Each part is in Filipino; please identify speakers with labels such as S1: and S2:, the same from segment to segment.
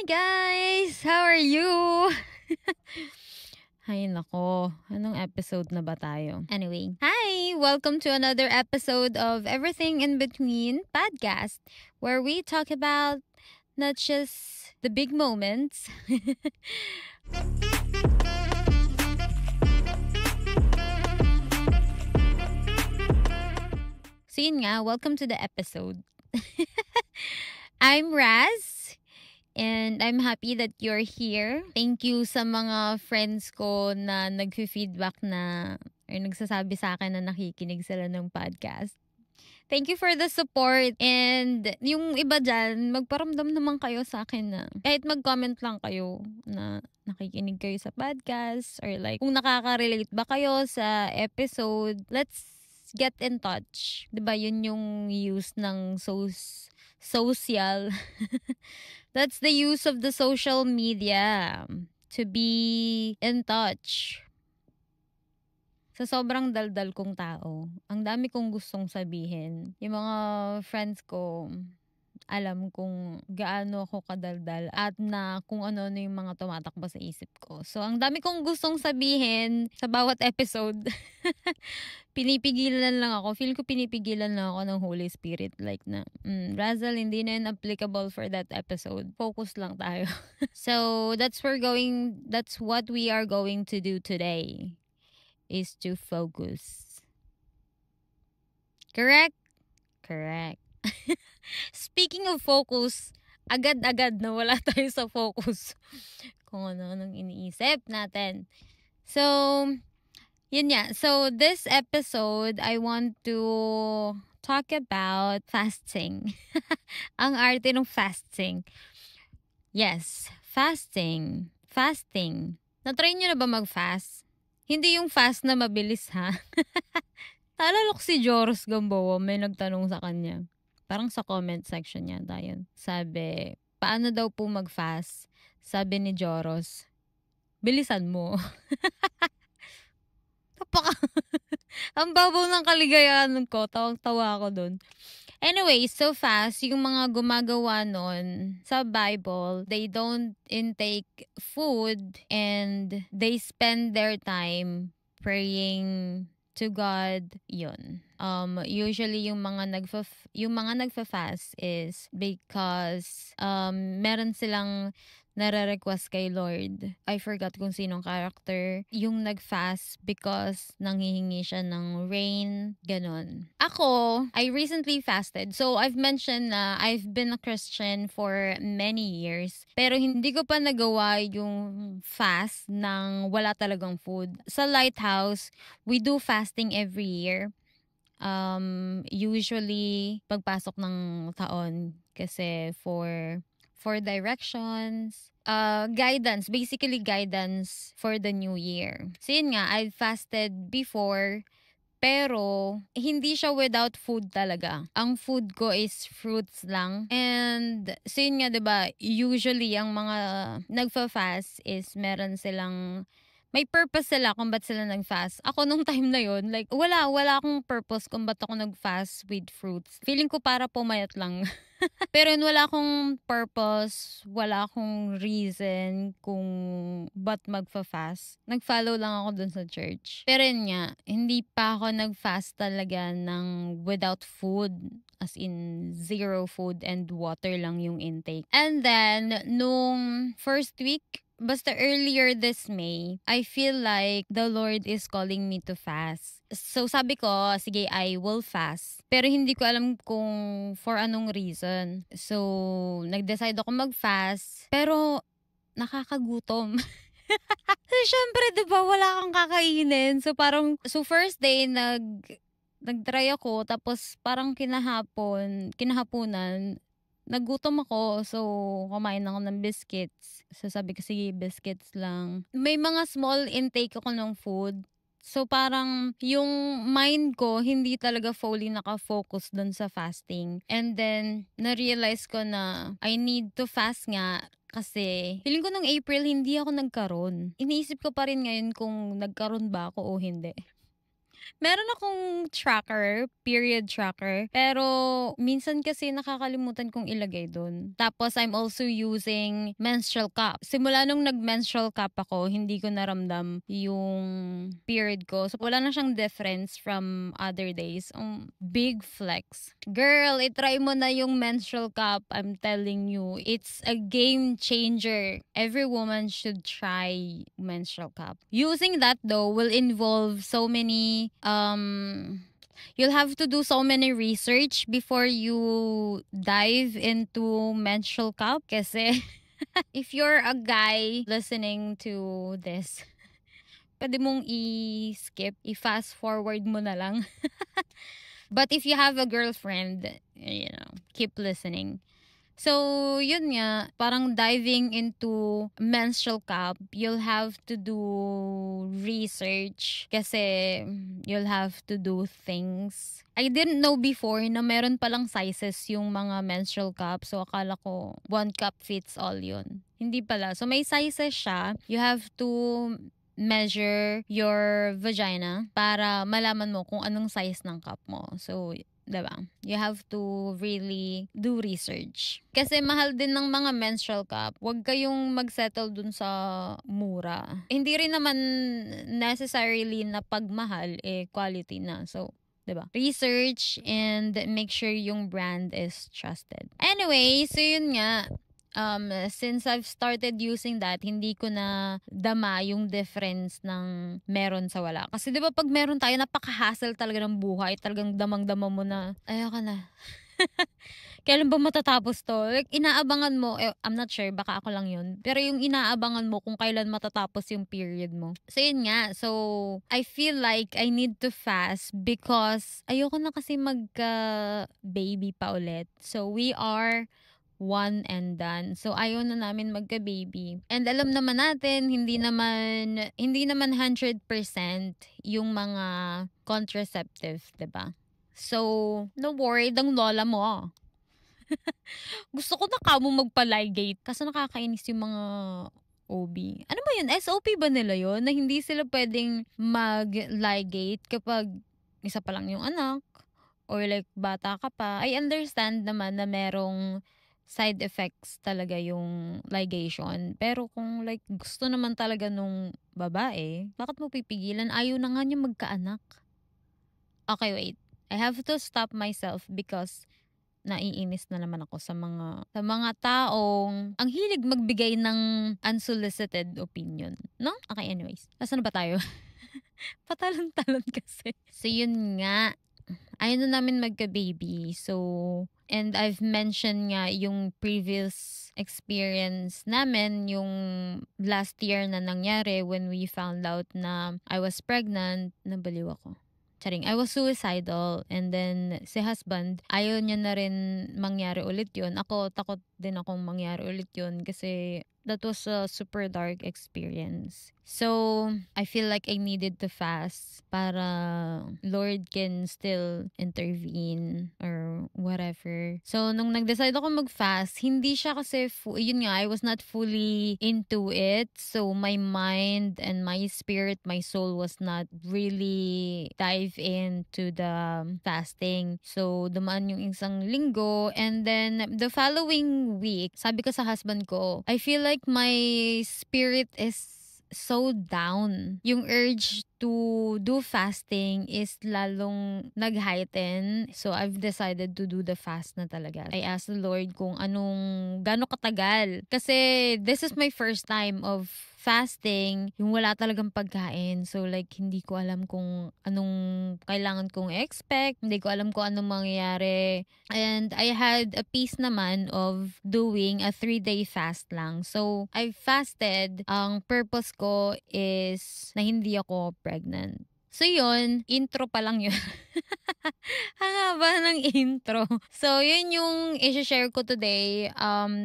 S1: guys! How are you? Hay nako, anong episode na ba tayo? Anyway, hi! Welcome to another episode of Everything in Between podcast, where we talk about not just the big moments, so yun nga, welcome to the episode. I'm Raz. And I'm happy that you're here. Thank you sa mga friends ko na nag-feedback na or nagsasabi sa akin na nakikinig sila ng podcast. Thank you for the support. And yung iba dyan, magparamdam naman kayo sa akin na kahit mag-comment lang kayo na nakikinig kayo sa podcast or like kung nakaka-relate ba kayo sa episode, let's get in touch. Diba yun yung use ng social that's the use of the social media to be in touch. Sa sobrang daldal kong tao, ang dami kong gustong sabihin. Yung mga friends ko, alam kung gaano ako kadaldal at na kung ano yung mga tumatakbo sa isip ko. So, ang dami kong gustong sabihin sa bawat episode. Pinipigilan lang ako. Feel ko pinipigilan lang ako ng Holy Spirit. Like na, Razel, hindi na yun applicable for that episode. Focus lang tayo. So, that's what we are going to do today. Is to focus. Correct? Correct. Speaking of focus, agad-agad na wala tayo sa focus. Kung ano-anong iniisip natin. So, yun nga. So, this episode, I want to talk about fasting. Ang arte ng fasting. Yes, fasting. Fasting. Na-try nyo na ba mag-fast? Hindi yung fast na mabilis, ha? Naalala ko si Joros Gamboa, may nagtanong sa kanya. Parang sa comment section niya yun. Sabi, paano daw po mag-fast? Sabi ni Joros, bilisan mo. Ang babaw ng kaligayahan ko. Tawang-tawa ako dun. Anyway, so fast, yung mga gumagawa nun sa Bible, they don't intake food and they spend their time praying to God. Yun. Usually yung mga nagfa-fast is because meron silang nare-request kay Lord. I forgot kung sinong character. Yung nag-fast because nanghihingi siya ng rain. Ganon. Ako, I recently fasted. So, I've mentioned na I've been a Christian for many years. Pero hindi ko pa nagawa yung fast ng wala talagang food. Sa Lighthouse, we do fasting every year. Usually, pagpasok ng taon kasi for directions, guidance, basically guidance for the new year. So yun nga, I fasted before, pero hindi siya without food talaga. Ang food ko is fruits lang. And so yun nga, diba, usually ang mga nagfa-fast is meron silang may purpose sila kung ba't sila nag-fast. Ako nung time na yun, like, wala akong purpose kung ba't ako nag-fast with fruits. Feeling ko para pumayat lang. Pero yun, wala akong purpose, wala akong reason kung ba't magfa-fast. Nag-follow lang ako dun sa church. Pero yun nga, hindi pa ako nag-fast talaga ng without food. As in, zero food and water lang yung intake. And then, nung first week, basta earlier this May, I feel like the Lord is calling me to fast. So sabi ko, sige, I will fast. Pero hindi ko alam kung for anong reason. So, nag-decide ako mag-fast. Pero, nakakagutom. So, syempre, diba, wala kang kakainin. So, first day, nag-try ako. Tapos, parang kinahaponan, nagutom ako, so kumain ako ng biscuits. So sabi ko, sige, biscuits lang. May mga small intake ako ng food. So parang yung mind ko hindi talaga fully nakafocus dun sa fasting. And then, na-realize ko na I need to fast nga kasi feeling ko nung April hindi ako nagkaroon. Iniisip ko pa rin ngayon kung nagkaroon ba ako o hindi. Meron akong tracker, period tracker, pero minsan kasi nakakalimutan kong ilagay dun. Tapos I'm also using menstrual cup. Simula nung nag-menstrual cup ako, hindi ko naramdam yung period ko. So wala na siyang difference from other days. Big flex. Girl, itry mo na yung menstrual cup. I'm telling you, it's a game changer. Every woman should try menstrual cup. Using that though will involve so many you'll have to do so many research before you dive into menstrual cup kasi if you're a guy listening to this, pwede mong i-skip, i-fast forward mo na lang. But if you have a girlfriend, keep listening. So, yun nga, parang diving into menstrual cup, you'll have to do research kasi you'll have to do things. I didn't know before na meron palang sizes yung mga menstrual cup. So, akala ko one cup fits all yun. Hindi pala. So, may sizes siya. You have to measure your vagina para malaman mo kung anong size ng cup mo. So, diba? You have to really do research. Kasi mahal din ng mga menstrual cup. Huwag kayong magsettle dun sa mura. Hindi rin naman necessarily na pagmahal, quality na. So, diba? Research and make sure yung brand is trusted. Anyway, so yun nga. Since I've started using that, hindi ko na dama yung difference ng meron sa wala. Kasi di ba pag meron tayo, napaka-hassle talaga ng buhay. Talagang damang-dama mo na, ayoko na. Kailan ba matatapos to? Like, inaabangan mo, I'm not sure, baka ako lang yun. Pero yung inaabangan mo kung kailan matatapos yung period mo. So, yun nga. So, I feel like I need to fast because ayoko na kasi magka-baby pa ulit. So, we are one and done. So, ayaw na namin magka-baby. And alam naman natin, hindi naman 100% yung mga contraceptive, diba? So, no worry, dang lola mo. Gusto ko na kamo magpa-ligate kasi nakakainis yung mga OB. Ano ba yun? SOP ba nila yun? Na hindi sila pwedeng mag-ligate kapag isa pa lang yung anak or like bata ka pa. I understand naman na merong side effects talaga yung ligation. Pero kung like gusto naman talaga nung babae, bakit mo pipigilan? Ayaw na nga niya magkaanak. Okay, wait. I have to stop myself because naiinis na naman ako sa mga taong ang hilig magbigay ng unsolicited opinion. No? Okay, anyways. Nasaan na ba tayo? Patalon-talon kasi. So, yun nga. Ayaw na namin magka-baby. So, and I've mentioned nga yung previous experience namin, yung last year na nangyari when we found out na I was pregnant, nabaliw ako. Charing, I was suicidal and then si husband, ayaw niya na rin mangyari ulit yun. Ako, takot din akong mangyari ulit yun kasi that was a super dark experience. So, I feel like I needed to fast para Lord can still intervene or whatever. So, nung nag-decide ako mag-fast, hindi siya kasi, yun nga, I was not fully into it. So, my mind and my spirit, my soul was not really dive into the fasting. So, dumaan yung isang linggo and then the following week, sabi ko sa husband ko, I feel like my spirit is so down. Yung urge to do fasting is lalong nag-heighten. So, I've decided to do the fast na talaga. I asked the Lord kung gano'ng katagal. Kasi this is my first time of fasting, yung wala talagang pagkain. So, like, hindi ko alam kung anong kailangan kong expect. Hindi ko alam kung anong mangyayari. And I had a piece naman of doing a 3-day fast lang. So, I fasted. Ang purpose ko is na hindi ako pregnant. So yun, intro pa lang yun. Ang haba ng intro. So yun yung i-share ko today.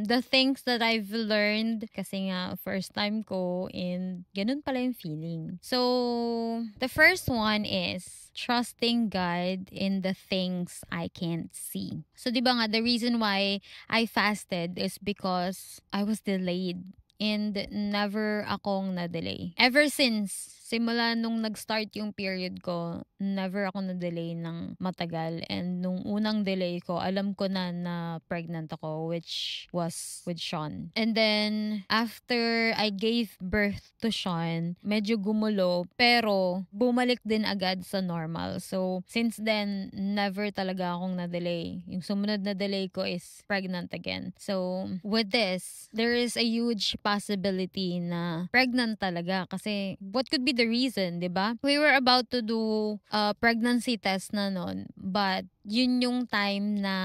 S1: The things that I've learned kasi nga first time ko and ganun pala yung feeling. So the first one is trusting God in the things I can't see. So 'di ba nga the reason why I fasted is because I was delayed and never akong na-delay. Ever since, simula nung nag-start yung period ko, never ako na-delay ng matagal. And nung unang delay ko, alam ko na pregnant ako, which was with Sean. And then, after I gave birth to Sean, medyo gumulo, pero bumalik din agad sa normal. So, since then, never talaga akong na-delay. Yung sumunod na delay ko is pregnant again. So, with this, there is a huge possibility na pregnant talaga. Kasi, what could be the reason, di ba? We were about to do a pregnancy test na nun. But, yun yung time na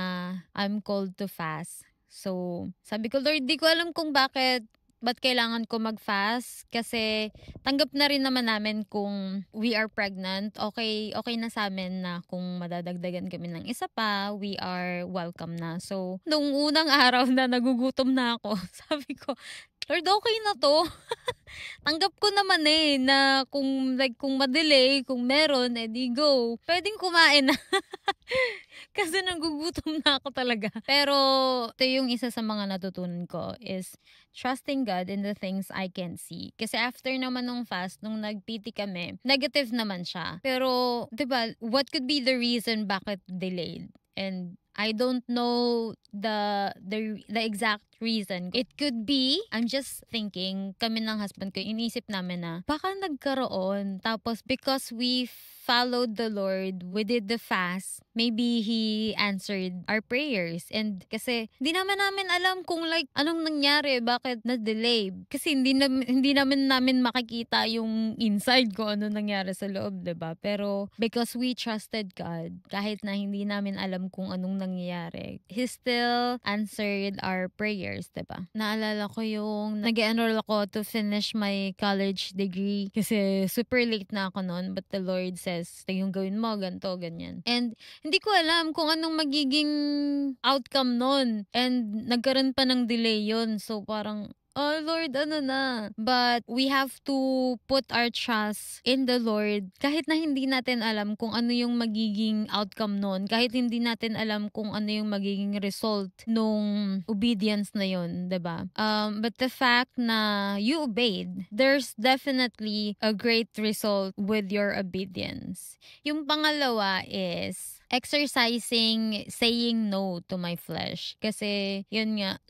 S1: I'm called to fast. So, sabi ko, Lord, di ko alam kung ba't kailangan ko mag-fast? Kasi tanggap na rin naman namin kung we are pregnant. Okay na sa amin na kung madadagdagan kami ng isa pa, we are welcome na. So, nung unang araw na nagugutom na ako, sabi ko, Lord, okay na to. Tanggap ko naman na kung madelay, kung meron, di go. Pwedeng kumain na. Kasi nagugutom na ako talaga. Pero, ito yung isa sa mga natutunan ko is trusting God in the things I can see. Kasi after naman nung fast, nung nag-PT kami, negative naman siya. Pero, diba, what could be the reason bakit delayed? And I don't know the exact reason. It could be, I'm just thinking, kami ng husband ko, inisip namin na, baka nagkaroon. Tapos, because we followed the Lord, we did the fast, maybe He answered our prayers. And kasi, hindi namin alam kung anong nangyari, bakit na-delay. Kasi hindi namin makikita yung inside ko ano nangyari sa loob, diba? Pero, because we trusted God, kahit na hindi namin alam kung anong nangyayari, He still answered our prayers, diba? Naalala ko yung nag-enroll ako to finish my college degree kasi super late na ako noon, but the Lord says, yung gawin mo, ganito, ganyan. And hindi ko alam kung anong magiging outcome noon. And nagkaroon pa ng delay yun. So parang, oh Lord, ano na? But we have to put our trust in the Lord kahit na hindi natin alam kung ano yung magiging outcome nun. Kahit hindi natin alam kung ano yung magiging result nung obedience na yun, diba? But the fact na you obeyed, there's definitely a great result with your obedience. Yung pangalawa is exercising, saying no to my flesh. Kasi yun nga,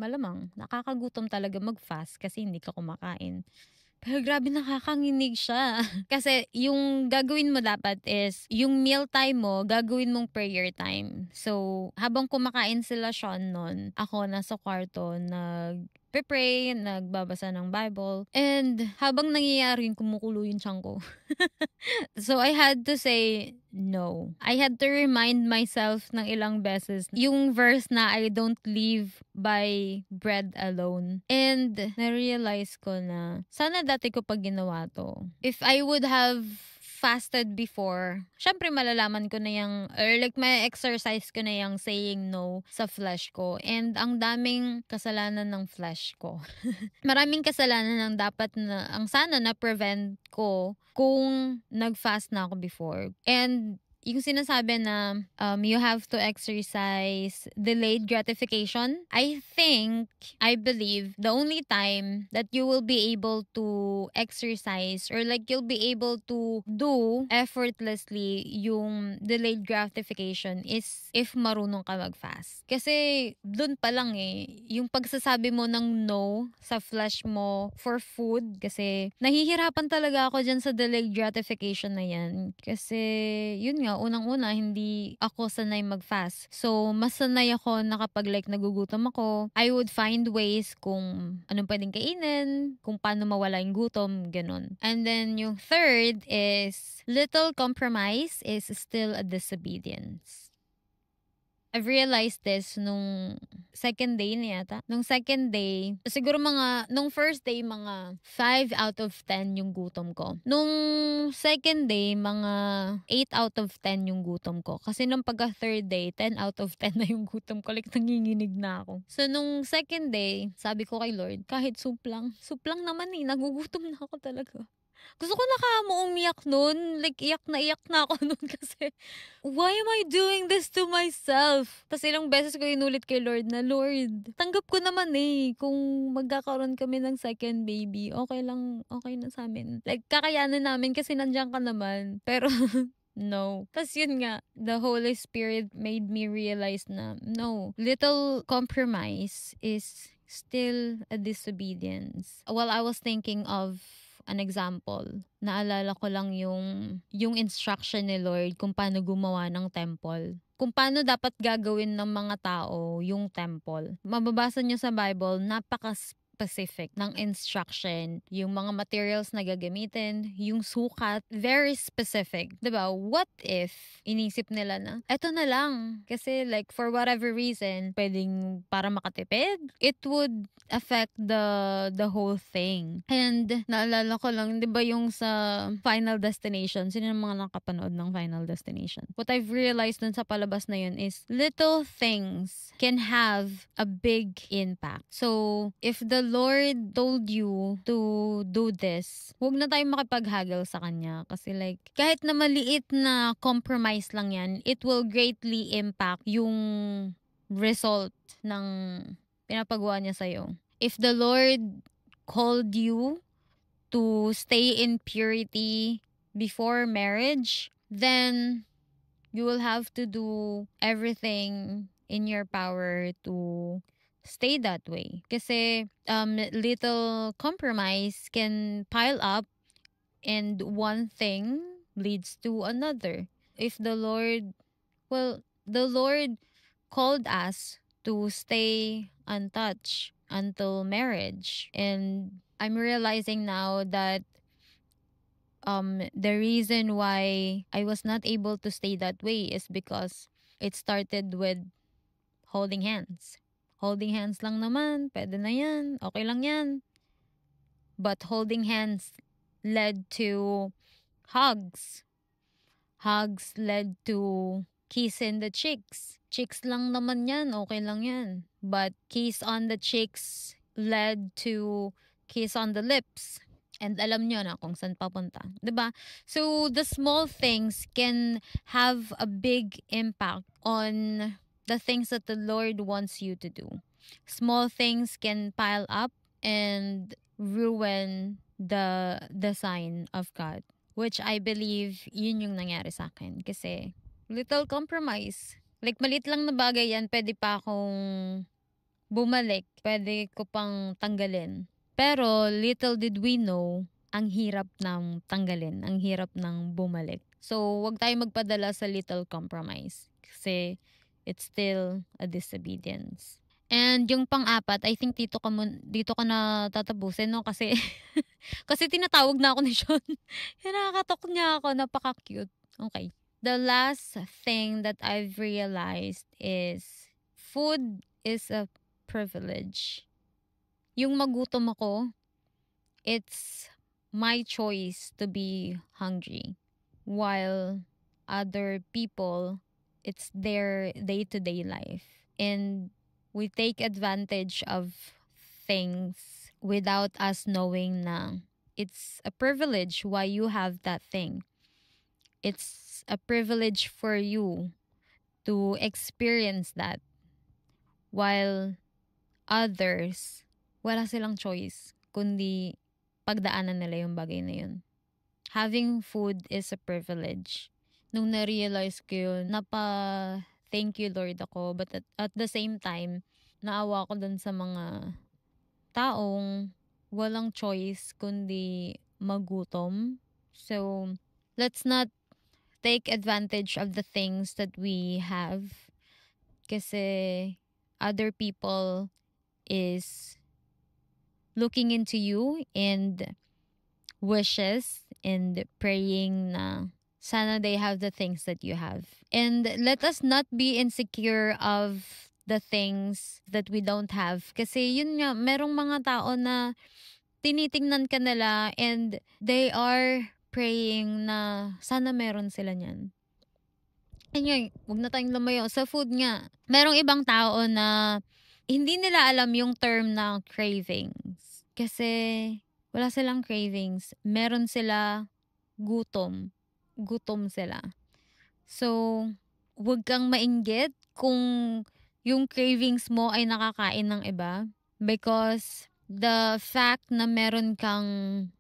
S1: malamang, nakakagutom talaga mag-fast kasi hindi ka kumakain. Pero grabe nakakanginig siya. Kasi yung gagawin mo dapat is, yung meal time mo, gagawin mong prayer time. So, habang kumakain sila Sean nun, ako nasa kwarto, nag-pray, nagbabasa ng Bible. And habang nangyayari, kumukulo yung tiyan ko. So, I had to say no. I had to remind myself ng ilang beses yung verse na I don't live by bread alone. And na-realize ko na sana dati ko pa ginawa to. If I would have fasted before, syempre malalaman ko na yung, or may exercise ko na yung saying no sa flesh ko. And ang daming kasalanan ng flesh ko. Maraming kasalanan ang sana na-prevent ko kung nag-fast na ako before. And yung sinasabi na you have to exercise delayed gratification, I believe the only time that you will be able to exercise or you'll be able to do effortlessly yung delayed gratification is if marunong ka mag-fast. Kasi dun pa lang yung pagsasabi mo ng no sa flesh mo for food, kasi nahihirapan talaga ako dyan sa delayed gratification na yan. Kasi yun nga, unang-una, hindi ako sanay mag-fast. So, mas sanay ako na kapag nagugutom ako, I would find ways kung anong pwedeng kainin, kung paano mawala yung gutom, ganun. And then, yung third is, little compromise is still a disobedience. I've realized this nung second day na yata. Nung second day, siguro nung first day, mga 5 out of 10 yung gutom ko. Nung second day, mga 8 out of 10 yung gutom ko. Kasi nung third day, 10 out of 10 na yung gutom ko. Nanginginig na ako. So, nung second day, sabi ko kay Lord, kahit soup lang naman nagugutom na ako talaga. Gusto ko umiyak nun. Like, iyak na ako nun kasi, why am I doing this to myself? Tapos ilang beses ko inulit kay Lord na, Lord, tanggap ko naman kung magkakaroon kami ng second baby, okay lang, okay na sa amin. Like, kakayanin namin kasi nandiyan ka naman. Pero, no. Tapos yun nga, the Holy Spirit made me realize na, no, little compromise is still a disobedience. While I was thinking of an example, naalala ko lang yung instruction ni Lord kung paano gumawa ng temple. Kung paano dapat gagawin ng mga tao yung temple. Mababasa nyo sa Bible, napaka-specific ng instruction, yung mga materials na gagamitin, yung sukat, very specific. 'Di ba? What if inisip nila na, eto na lang. Kasi like, for whatever reason, pwedeng para makatipid, it would affect the whole thing. And naalala ko lang, 'di ba yung sa Final Destination, sino yung mga nakapanood ng Final Destination? What I've realized dun sa palabas na yun is little things can have a big impact. So, if the Lord told you to do this, huwag na tayong makipaghagel sa Kanya. Kasi like, kahit na maliit na compromise lang yan, it will greatly impact yung result ng pinapagawa niya sa'yo. If the Lord called you to stay in purity before marriage, then you will have to do everything in your power to stay that way. Kasi little compromise can pile up and one thing leads to another. If the Lord called us to stay untouched until marriage. And I'm realizing now that the reason why I was not able to stay that way is because it started with holding hands. Holding hands lang naman, pwede na yan, okay lang yan. But holding hands led to hugs. Hugs led to kiss in the cheeks. Cheeks lang naman yan, okay lang yan. But kiss on the cheeks led to kiss on the lips. And alam nyo na kung saan papunta. 'Di ba? So, the small things can have a big impact on the things that the Lord wants you to do. Small things can pile up and ruin the sign of God. Which I believe yun yung nangyari sa akin. Kasi little compromise. Like, maliit lang na bagay yan, pwede pa akong bumalik. Pwede ko pang tanggalin. Pero little did we know, ang hirap ng tanggalin, ang hirap ng bumalik. So, wag tayo magpadala sa little compromise. Kasi it's still a disobedience. And yung pang-apat, I think dito ka na tatapusin, no? Kasi, kasi tinatawag na ako ni Sean. Nakakatok niya ako, napaka-cute. Okay. The last thing that I've realized is food is a privilege. Yung magutom ako, it's my choice to be hungry. While other people, it's their day-to-day life. And we take advantage of things without us knowing na it's a privilege why you have that thing. It's a privilege for you to experience that. While others, wala silang choice kundi pagdaanan nila yung bagay na yun. Having food is a privilege. Nung na-realize ko yun, thank you Lord ako. But at the same time, naawa ko dun sa mga taong walang choice kundi magutom. So, let's not take advantage of the things that we have. Kasi other people is looking into you and wishes and praying na sana they have the things that you have. And let us not be insecure of the things that we don't have. Kasi yun nga, merong mga tao na tinitingnan ka nila and they are praying na sana meron sila niyan. Ayun, wag na tayong lumayo. Sa food nga, merong ibang tao na hindi nila alam yung term na cravings. Kasi Wala silang cravings. Meron sila gutom. Gutom sila. So, wag kang mainggit kung yung cravings mo ay nakakain ng iba. Because the fact na meron kang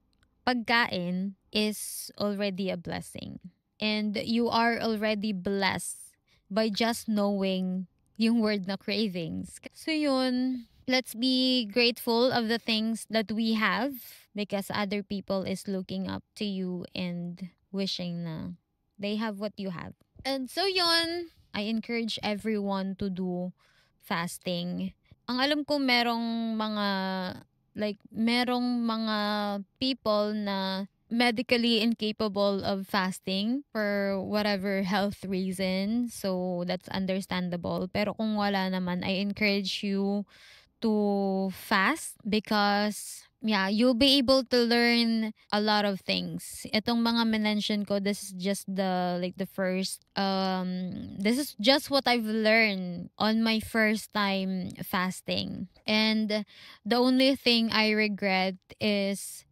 S1: pagkain is already a blessing. And you are already blessed by just knowing yung word na cravings. So yun, let's be grateful of the things that we have because other people is looking up to you and wishing na they have what you have. And so yun, I encourage everyone to do fasting. Ang alam ko merong mga people na medically incapable of fasting for whatever health reason. So, that's understandable. Pero kung wala naman, I encourage you to fast because you'll be able to learn a lot of things. Itong mga mention ko, this is just the first this is just what I've learned on my first time fasting. And the only thing I regret is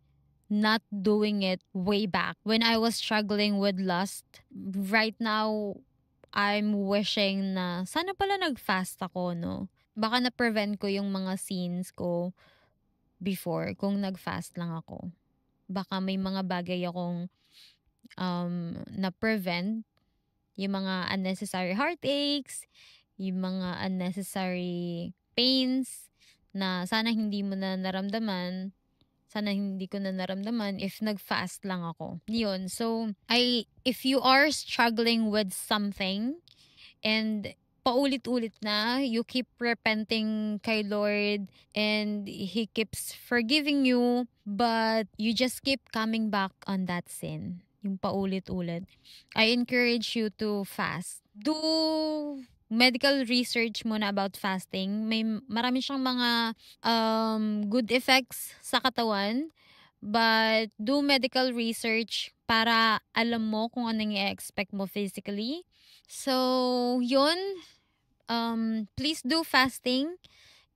S1: not doing it way back when I was struggling with lust. Right now, I'm wishing na sana pala nag-fast ako, no? Baka na-prevent ko yung mga sins ko before kung nag-fast lang ako. Baka may mga bagay akong na-prevent. Yung mga unnecessary heartaches, yung mga unnecessary pains na sana hindi mo na naramdaman. Sana hindi ko na naramdaman if nag-fast lang ako. Yun. So, if you are struggling with something and paulit-ulit na, you keep repenting kay Lord and He keeps forgiving you, but you just keep coming back on that sin. Yung paulit-ulit. I encourage you to fast. Do medical research muna about fasting. Marami siyang mga good effects sa katawan. But do medical research para alam mo kung anong i-expect mo physically. So, yun. Please do fasting.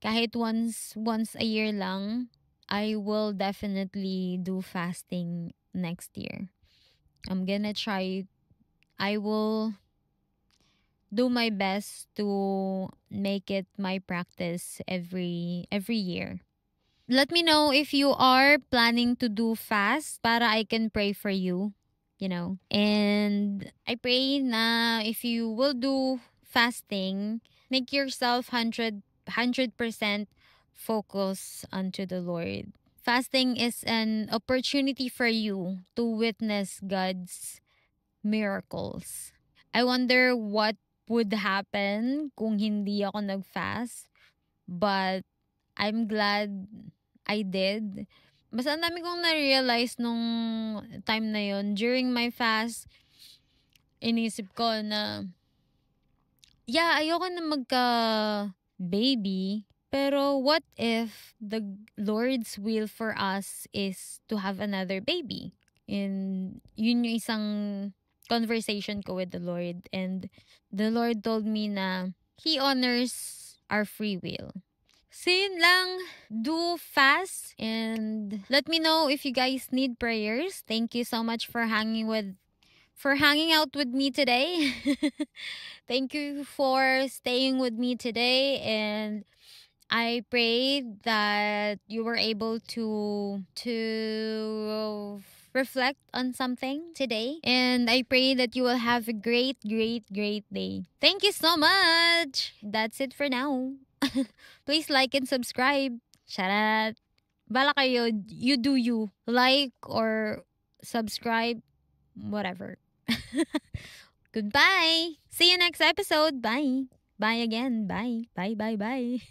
S1: Kahit once a year lang. I will definitely do fasting next year. I'm gonna try. I will do my best to make it my practice every year. Let me know if you are planning to do fast para I can pray for you, And I pray na if you will do fasting, make yourself 100% focus unto the Lord. Fasting is an opportunity for you to witness God's miracles. I wonder what would happen kung hindi ako nag-fast. But I'm glad I did. Basta ang dami kong na-realize nung time na yon. During my fast, inisip ko na, ayoko na magka-baby. Pero what if the Lord's will for us is to have another baby? And yun yung isang conversation ko with the Lord. And the Lord told me na He honors our free will. So yun lang, do fast and let me know if you guys need prayers. Thank you so much for hanging out with me today. Thank you for staying with me today, and I pray that you were able to reflect on something today. And I pray that you will have a great, great, great day. Thank you so much. That's it for now. Please like and subscribe. Sharat. Bala kayo, you do you. Like or subscribe, whatever. Goodbye. See you next episode. Bye. Bye again. Bye. Bye, bye, bye.